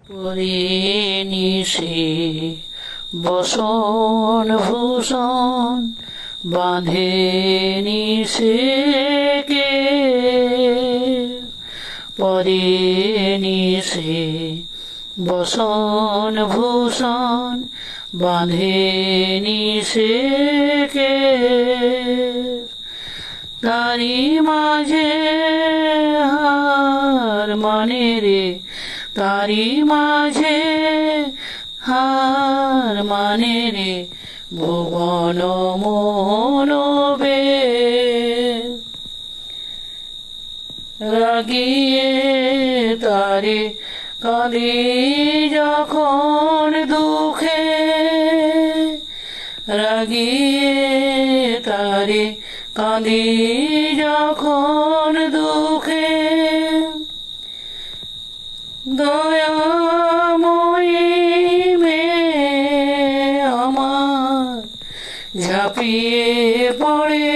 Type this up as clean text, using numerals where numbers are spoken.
পরিনিশে বসন ভূষণ বাঁধে নিশে কে পরিনিশে বসন ভূষণ বাঁধে নিশে কে তারি মাঝে হার মানে রে তারি মাঝে হার মানে রে ভুবন মনোবে রাগিয়ে তারে কাঁদি যখন দুঃখে রাগিয়ে তারে কাঁদি যখন দুঃখে দয়াময়ী মেয়ে আমার ঝাঁপিয়ে পড়ে